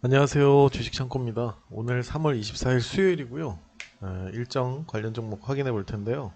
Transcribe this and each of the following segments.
안녕하세요. 주식창고입니다. 오늘 3월 24일 수요일이고요. 일정 관련 종목 확인해 볼 텐데요.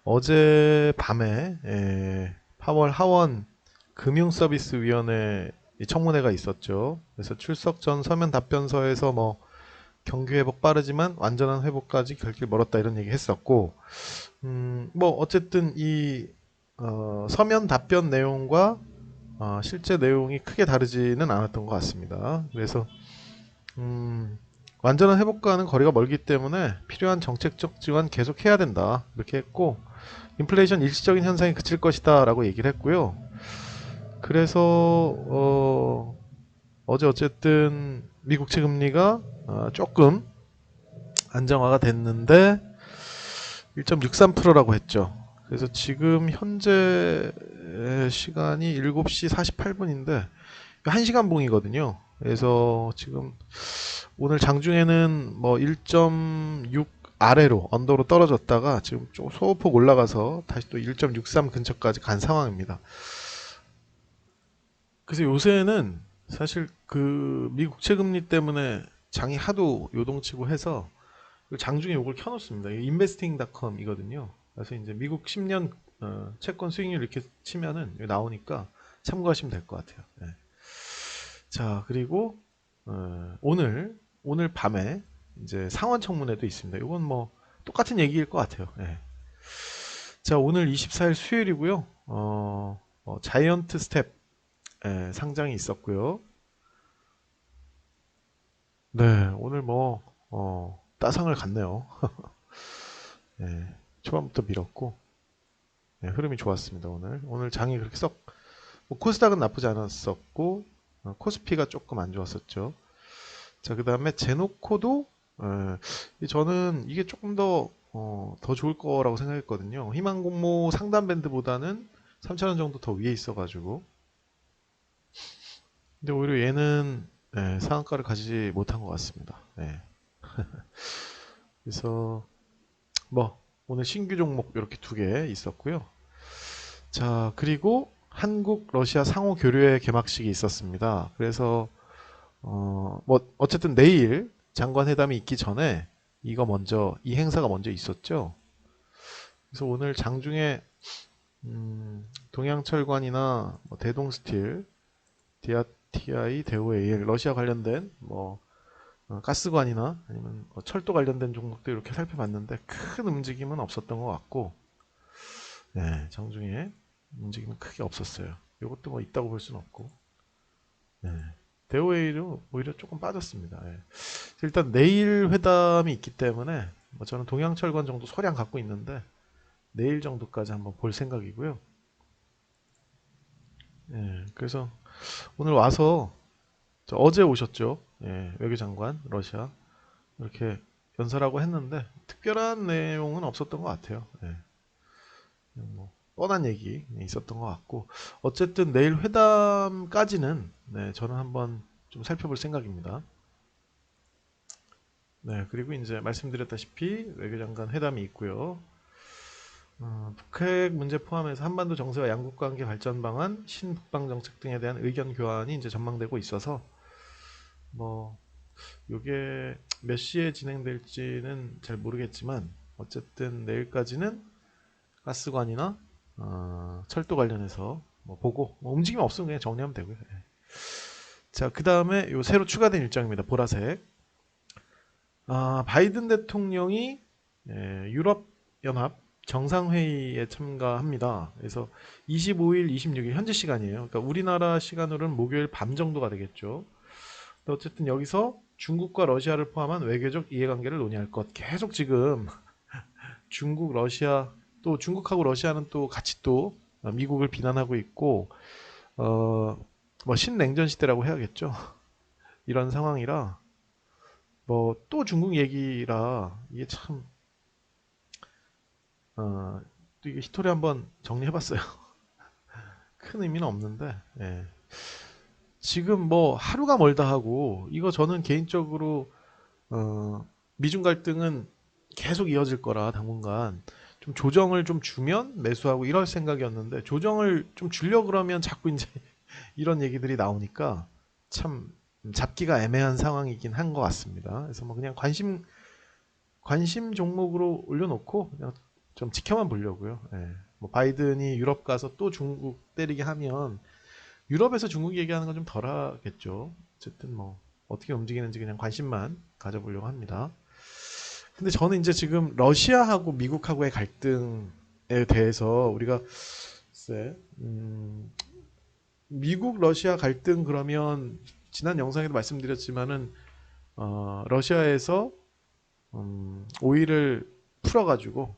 어제 밤에 파월 하원 금융서비스위원회 청문회가 있었죠. 그래서 출석 전 서면 답변서에서 뭐 경기 회복 빠르지만 완전한 회복까지 갈 길 멀었다 이런 얘기 했었고, 뭐 어쨌든 이 서면 답변 내용과 실제 내용이 크게 다르지는 않았던 것 같습니다. 그래서 음, 완전한 회복과는 거리가 멀기 때문에 필요한 정책적 지원 계속해야 된다. 이렇게 했고, 인플레이션 일시적인 현상이 그칠 것이다 라고 얘기를 했고요. 그래서 어제 어쨌든 미국채 금리가 조금 안정화가 됐는데 1.63%라고 했죠. 그래서 지금 현재 시간이 7시 48분인데 1시간 봉이거든요. 그래서 지금 오늘 장중에는 뭐 1.6 아래로 언더로 떨어졌다가 지금 좀 소폭 올라가서 다시 또 1.63 근처까지 간 상황입니다. 그래서 요새는 사실 그 미국 채금리 때문에 장이 하도 요동치고 해서 장중에 이걸 켜놓습니다. investing.com이거든요. 그래서 이제 미국 10년 채권 수익률 이렇게 치면은 여기 나오니까 참고하시면 될 것 같아요. 네. 자, 그리고 오늘 밤에 이제 상원 청문회도 있습니다. 이건 뭐 똑같은 얘기일 것 같아요. 예. 자, 오늘 24일 수요일이고요. 자이언트 스텝 상장이 있었고요. 네, 오늘 뭐 따상을 갔네요. 예, 초반부터 밀었고 흐름이 좋았습니다. 오늘 장이 그렇게 뭐 코스닥은 나쁘지 않았었고 코스피가 조금 안 좋았었죠. 자, 그 다음에 제노코도 저는 이게 조금 더 좋을 거라고 생각했거든요. 희망공모 상단 밴드보다는 3,000원 정도 더 위에 있어가지고. 근데 오히려 얘는 상한가를 가지지 못한 것 같습니다. 그래서 뭐 오늘 신규 종목 이렇게 두 개 있었고요. 자, 그리고 한국 러시아 상호 교류회 개막식이 있었습니다. 그래서 뭐 어쨌든 내일 장관 회담이 있기 전에 이 행사가 먼저 있었죠. 그래서 오늘 장중에 동양철관이나 뭐 대동스틸, 디아티아이, 대우AL 러시아 관련된 뭐 가스관이나 아니면 뭐 철도 관련된 종목도 이렇게 살펴봤는데 큰 움직임은 없었던 것 같고, 네, 장중에 움직임은 크게 없었어요. 이것도 뭐 있다고 볼 수는 없고, 네. 대우AL은 오히려 조금 빠졌습니다. 예. 일단 내일 회담이 있기 때문에 뭐 저는 동양철관 정도 소량 갖고 있는데 내일 정도까지 한번 볼 생각이고요. 예, 그래서 오늘 와서 어제 오셨죠. 예, 외교장관 러시아 이렇게 연설하고 했는데 특별한 내용은 없었던 것 같아요. 예, 뭐 뻔한 얘기 있었던 것 같고 어쨌든 내일 회담까지는 저는 한번 좀 살펴볼 생각입니다. 네, 그리고 이제 말씀드렸다시피 외교장관 회담이 있고요. 북핵 문제 포함해서 한반도 정세와 양국 관계 발전 방안, 신북방 정책 등에 대한 의견 교환이 이제 전망되고 있어서 뭐 이게 몇 시에 진행될지는 잘 모르겠지만 어쨌든 내일까지는 가스관이나 철도 관련해서 뭐 보고 뭐 움직임 없으면 그냥 정리하면 되고요. 예. 자, 그 다음에 요 새로 추가된 일정입니다. 보라색. 바이든 대통령이 유럽 연합 정상회의에 참가합니다. 그래서 25일, 26일 현지 시간이에요. 그러니까 우리나라 시간으로는 목요일 밤 정도가 되겠죠. 근데 어쨌든 여기서 중국과 러시아를 포함한 외교적 이해관계를 논의할 것. 계속 지금 중국, 러시아 또 중국하고 러시아는 또 같이 또 미국을 비난하고 있고 어, 뭐 신냉전 시대라고 해야겠죠. 이런 상황이라 뭐 또 중국 얘기라 이게 참 또 이게 히토리 한번 정리해봤어요. 큰 의미는 없는데 지금 뭐 하루가 멀다 하고 이거 저는 개인적으로 미중 갈등은 계속 이어질 거라 당분간 좀 조정을 좀 주면 매수하고 이럴 생각이었는데 조정을 좀 주려 그러면 자꾸 이제 이런 얘기들이 나오니까 참 잡기가 애매한 상황이긴 한 것 같습니다. 그래서 뭐 그냥 관심 종목으로 올려놓고 그냥 좀 지켜만 보려고요. 예. 뭐 바이든이 유럽 가서 또 중국 때리게 하면 유럽에서 중국 얘기하는 건 좀 덜하겠죠. 어쨌든 뭐 어떻게 움직이는지 그냥 관심만 가져보려고 합니다. 근데 저는 이제 지금 러시아하고 미국하고의 갈등에 대해서 우리가 글쎄, 미국 러시아 갈등 그러면 지난 영상에도 말씀드렸지만은 러시아에서 오일을 풀어가지고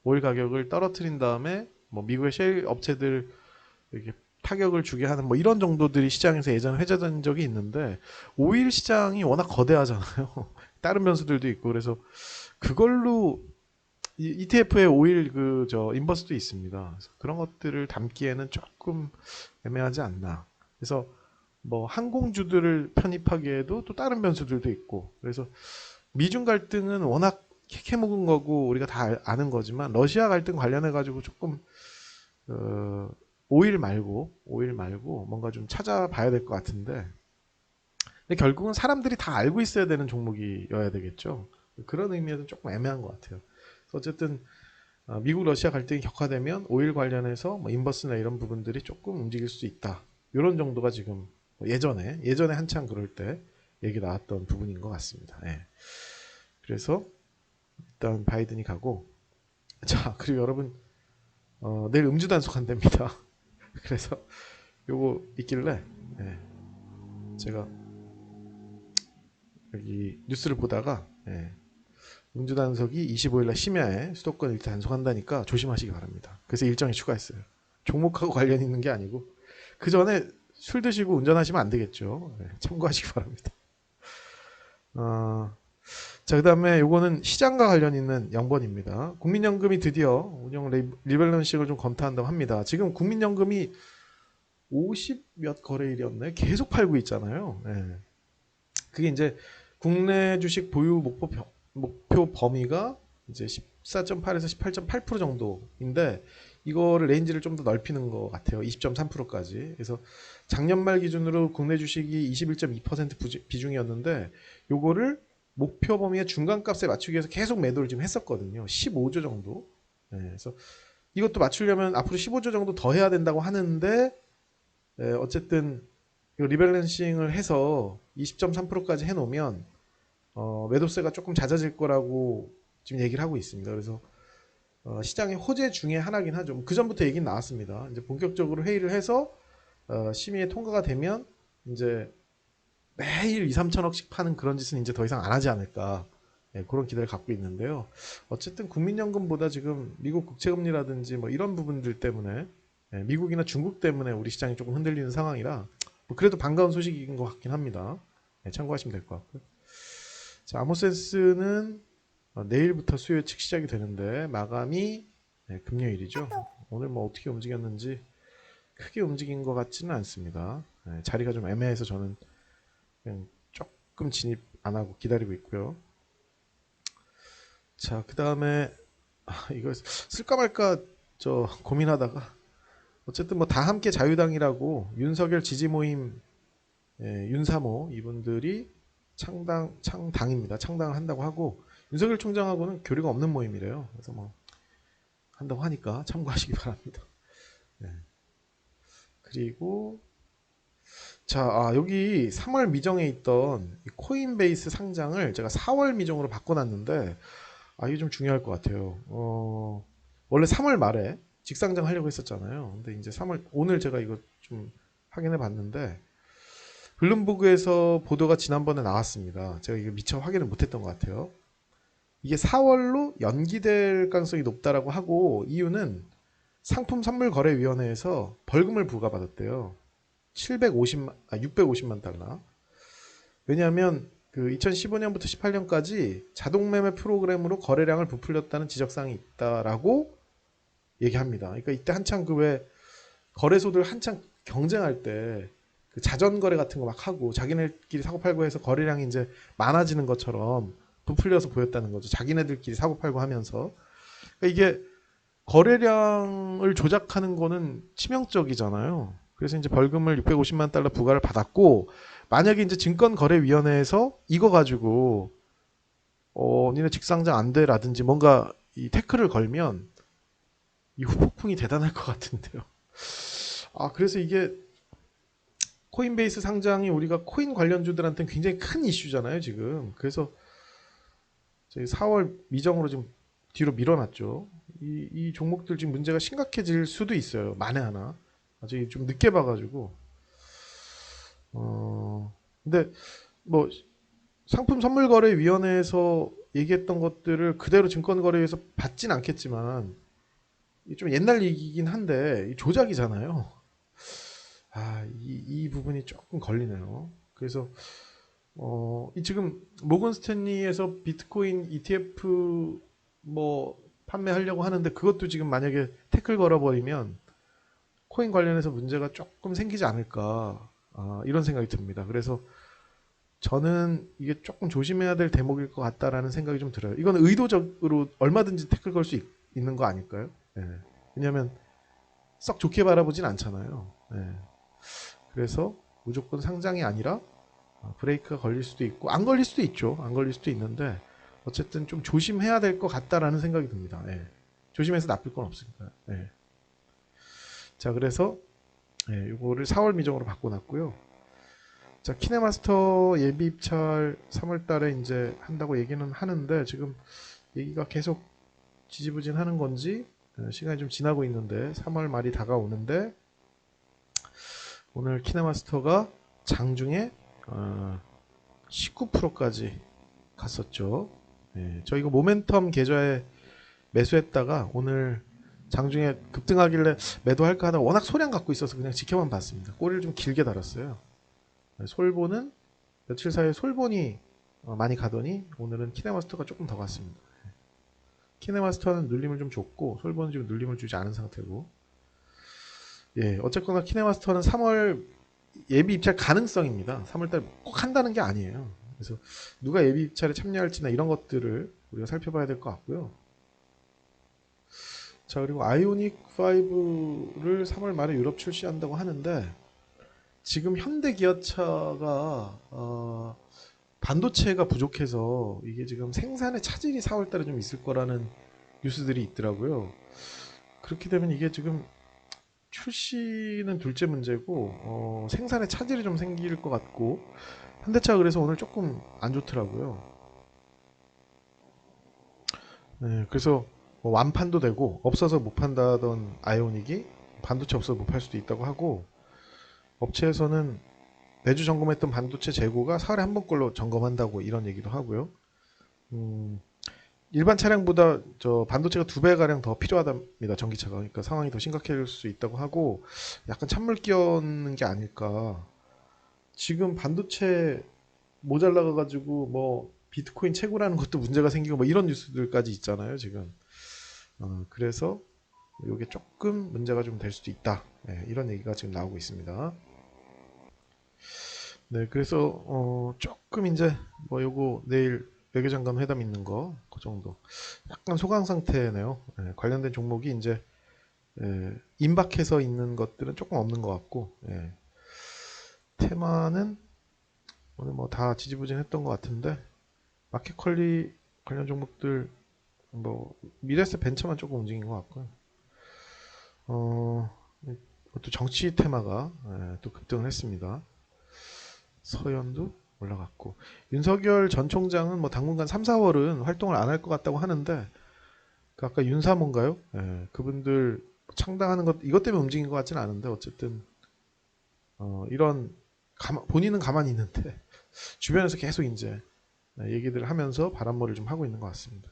오일 가격을 떨어뜨린 다음에 뭐 미국의 셰일 업체들 이렇게 타격을 주게 하는 뭐 이런 정도들이 시장에서 예전에 회자된 적이 있는데 오일 시장이 워낙 거대하잖아요. 다른 변수들도 있고 그래서 그걸로 ETF에 오일 그 저 인버스도 있습니다. 그래서 그런 것들을 담기에는 조금 애매하지 않나. 그래서 뭐 항공주들을 편입하기에도 또 다른 변수들도 있고 그래서 미중 갈등은 워낙 캐캐묵은 거고 우리가 다 아는 거지만 러시아 갈등 관련해 가지고 조금 어, 오일 말고 뭔가 좀 찾아봐야 될 것 같은데 근데 결국은 사람들이 다 알고 있어야 되는 종목이어야 되겠죠. 그런 의미에서 조금 애매한 것 같아요. 어쨌든 미국 러시아 갈등이 격화되면 오일 관련해서 뭐 인버스나 이런 부분들이 조금 움직일 수 있다. 이런 정도가 지금 예전에 한창 그럴 때 얘기 나왔던 부분인 것 같습니다. 예. 그래서 일단 바이든이 가고 자 그리고 여러분 내일 음주 단속한답니다. 그래서 요거 있길래 예, 제가 여기 뉴스를 보다가 예, 음주 단속이 25일날 심야에 수도권 일단 단속한다니까 조심하시기 바랍니다. 그래서 일정이 추가했어요. 종목하고 관련 있는 게 아니고 그 전에 술 드시고 운전하시면 안 되겠죠. 예, 참고하시기 바랍니다. 자, 그 다음에 요거는 시장과 관련 있는 양번입니다. 국민연금이 드디어 운영 리밸런싱을 좀 검토한다고 합니다. 지금 국민연금이 50 몇 거래일이었네. 계속 팔고 있잖아요. 예. 그게 이제 국내 주식 보유 목표 범위가 이제 14.8에서 18.8% 정도인데 이거를 레인지를 좀 더 넓히는 것 같아요. 20.3%까지. 그래서 작년 말 기준으로 국내 주식이 21.2% 비중이었는데 요거를 목표 범위의 중간값에 맞추기 위해서 계속 매도를 지금 했었거든요. 15조 정도. 네, 그래서 이것도 맞추려면 앞으로 15조 정도 더 해야 된다고 하는데 어쨌든 리밸런싱을 해서 20.3%까지 해놓으면 매도세가 조금 잦아질 거라고 지금 얘기를 하고 있습니다. 그래서 시장의 호재 중에 하나긴 하죠. 그 전부터 얘기는 나왔습니다. 이제 본격적으로 회의를 해서 심의에 통과가 되면 이제 매일 2, 3천억씩 파는 그런 짓은 이제 더 이상 안 하지 않을까. 네, 그런 기대를 갖고 있는데요. 어쨌든 국민연금보다 지금 미국 국채금리라든지 뭐 이런 부분들 때문에 미국이나 중국 때문에 우리 시장이 조금 흔들리는 상황이라 뭐 그래도 반가운 소식인 것 같긴 합니다. 네, 참고하시면 될 것 같고요. 자, 아모센스는 내일부터 수요 예측 시작이 되는데 마감이 금요일이죠. 오늘 뭐 어떻게 움직였는지 크게 움직인 것 같지는 않습니다. 자리가 좀 애매해서 저는 그냥 조금 진입 안 하고 기다리고 있고요. 자, 그 다음에 이거 쓸까 말까 저 고민하다가 어쨌든 뭐 다 함께 자유당이라고 윤석열 지지 모임 윤사모 이분들이 창당입니다. 창당을 한다고 하고 윤석열 총장하고는 교류가 없는 모임이래요. 그래서 뭐 한다고 하니까 참고하시기 바랍니다. 네. 그리고 자, 여기 3월 미정에 있던 코인베이스 상장을 제가 4월 미정으로 바꿔놨는데 이게 좀 중요할 것 같아요. 원래 3월 말에 직상장 하려고 했었잖아요. 근데 이제 3월 오늘 제가 이거 좀 확인해 봤는데 블룸버그에서 보도가 지난번에 나왔습니다. 제가 이거 미처 확인을 못했던 것 같아요. 이게 4월로 연기될 가능성이 높다라고 하고 이유는 상품선물거래위원회에서 벌금을 부과받았대요. 650만 달러. 왜냐하면 그 2015년부터 18년까지 자동매매 프로그램으로 거래량을 부풀렸다는 지적사항이 있다라고 얘기합니다. 그러니까 이때 한창 그 왜 거래소들 한창 경쟁할 때 그 자전거래 같은 거 막 하고 자기네들끼리 사고 팔고 해서 거래량이 이제 많아지는 것처럼 부풀려서 보였다는 거죠. 자기네들끼리 사고 팔고 하면서. 그러니까 이게 거래량을 조작하는 거는 치명적이잖아요. 그래서 이제 벌금을 650만 달러 부과를 받았고, 만약에 이제 증권거래위원회에서 이거 가지고 니네 직상장 안 돼라든지 뭔가 이 태클을 걸면 이 후폭풍이 대단할 것 같은데요. 그래서 이게 코인베이스 상장이 우리가 코인 관련주들한테는 굉장히 큰 이슈잖아요, 지금. 그래서 저희 4월 미정으로 좀 뒤로 밀어놨죠. 이 종목들 지금 문제가 심각해질 수도 있어요. 만에 하나. 아직 좀 늦게 봐가지고. 근데 뭐 상품 선물 거래 위원회에서 얘기했던 것들을 그대로 증권거래위에서 받진 않겠지만 좀 옛날 얘기긴 한데 조작이잖아요. 이 부분이 조금 걸리네요. 그래서 이 지금 모건 스탠리에서 비트코인 ETF 뭐 판매하려고 하는데 그것도 지금 만약에 태클 걸어버리면 코인 관련해서 문제가 조금 생기지 않을까 이런 생각이 듭니다. 그래서 저는 이게 조금 조심해야 될 대목일 것 같다라는 생각이 좀 들어요. 이건 의도적으로 얼마든지 태클 걸 수 있는 거 아닐까요? 예. 왜냐하면 썩 좋게 바라보진 않잖아요. 예. 그래서 무조건 상장이 아니라 브레이크가 걸릴 수도 있고 안 걸릴 수도 있죠. 안 걸릴 수도 있는데 어쨌든 좀 조심해야 될 것 같다라는 생각이 듭니다. 예. 조심해서 나쁠 건 없으니까. 예. 자, 그래서 이거를 4월 미정으로 바꿔놨고요. 자, 키네마스터 예비 입찰 3월 달에 이제 한다고 얘기는 하는데 지금 얘기가 계속 지지부진하는 건지 시간이 좀 지나고 있는데 3월 말이 다가오는데 오늘 키네마스터가 장중에 19%까지 갔었죠. 저 이거 모멘텀 계좌에 매수했다가 오늘 장중에 급등하길래 매도할까 하다가 워낙 소량 갖고 있어서 그냥 지켜만 봤습니다. 꼬리를 좀 길게 달았어요. 솔보는 며칠 사이에 솔본이 많이 가더니 오늘은 키네마스터가 조금 더 갔습니다. 키네마스터는 눌림을 좀 줬고 솔본은 지금 눌림을 주지 않은 상태고 어쨌거나 키네마스터는 3월 예비 입찰 가능성입니다. 3월달 꼭 한다는 게 아니에요. 그래서 누가 예비 입찰에 참여할지나 이런 것들을 우리가 살펴봐야 될 것 같고요. 자, 그리고 아이오닉 5를 3월 말에 유럽 출시한다고 하는데 지금 현대기아차가 반도체가 부족해서 이게 지금 생산에 차질이 4월 달에 좀 있을 거라는 뉴스들이 있더라고요. 그렇게 되면 이게 지금 출시는 둘째 문제고 생산에 차질이 좀 생길 것 같고 현대차가 그래서 오늘 조금 안 좋더라고요. 그래서 뭐 완판도 되고 없어서 못 판다던 아이오닉이 반도체 없어서 못 팔 수도 있다고 하고 업체에서는 매주 점검했던 반도체 재고가 4월에 한 번꼴로 점검한다고 이런 얘기도 하고요. 일반 차량보다 저 반도체가 2배 가량 더 필요하답니다. 전기차가. 그러니까 상황이 더 심각해질 수 있다고 하고 약간 찬물 끼얹는 게 아닐까. 지금 반도체 모자라가 가지고 뭐 비트코인 채굴하는 것도 문제가 생기고 뭐 이런 뉴스들까지 있잖아요, 지금. 그래서 이게 조금 문제가 좀 될 수도 있다. 이런 얘기가 지금 나오고 있습니다. 네, 그래서 조금 이제 뭐 요거 내일 외교장관 회담 있는 거 그 정도. 약간 소강 상태네요. 관련된 종목이 이제 임박해서 있는 것들은 조금 없는 것 같고 테마는 오늘 뭐 다 지지부진했던 것 같은데 마켓컬리 관련 종목들 뭐 미래세 벤처만 조금 움직인 것 같고요. 또 정치 테마가 또 급등을 했습니다. 서현도 올라갔고 윤석열 전 총장은 뭐 당분간 3, 4월은 활동을 안 할 것 같다고 하는데 그 아까 윤사모인가요? 그분들 창당하는 것 이것 때문에 움직인 것 같지는 않은데 어쨌든 이런 본인은 가만히 있는데 주변에서 계속 이제 얘기들을 하면서 바람몰이를 좀 하고 있는 것 같습니다.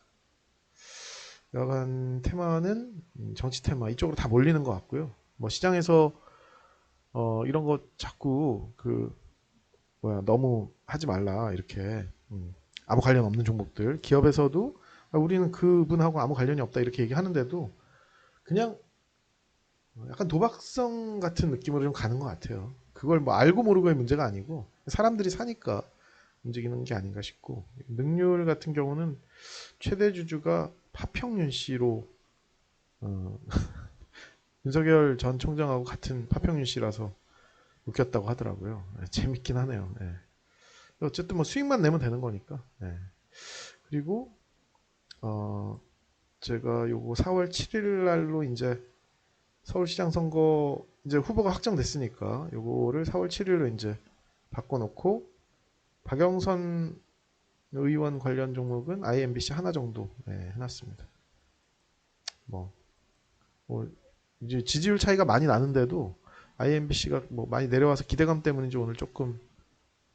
여간 테마는 정치 테마 이쪽으로 다 몰리는 것 같고요. 뭐 시장에서 이런 거 자꾸 너무 하지 말라 이렇게 아무 관련 없는 종목들 기업에서도 우리는 그분하고 아무 관련이 없다 이렇게 얘기하는데도 그냥 약간 도박성 같은 느낌으로 좀 가는 것 같아요. 그걸 뭐 알고 모르고의 문제가 아니고 사람들이 사니까 움직이는 게 아닌가 싶고 능률 같은 경우는 최대 주주가 파평윤 씨로 윤석열 전 총장하고 같은 파평윤 씨라서 웃겼다고 하더라고요. 재밌긴 하네요. 어쨌든 뭐 수익만 내면 되는 거니까. 그리고 제가 요거 4월 7일 날로 이제 서울시장 선거 이제 후보가 확정됐으니까 요거를 4월 7일로 이제 바꿔놓고 박영선 의원 관련 종목은 IMBC 하나 정도 해놨습니다. 뭐 이제 지지율 차이가 많이 나는데도 IMBC가 뭐 많이 내려와서 기대감 때문인지 오늘 조금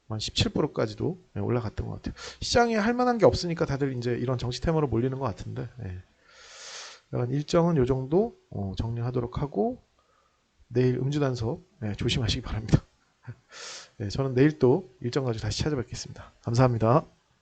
한 17%까지도 올라갔던 것 같아요. 시장에 할 만한 게 없으니까 다들 이제 이런 정치 테마로 몰리는 것 같은데 일정은 요 정도 정리하도록 하고 내일 음주단속 조심하시기 바랍니다. 저는 내일 또 일정 가지고 다시 찾아뵙겠습니다. 감사합니다.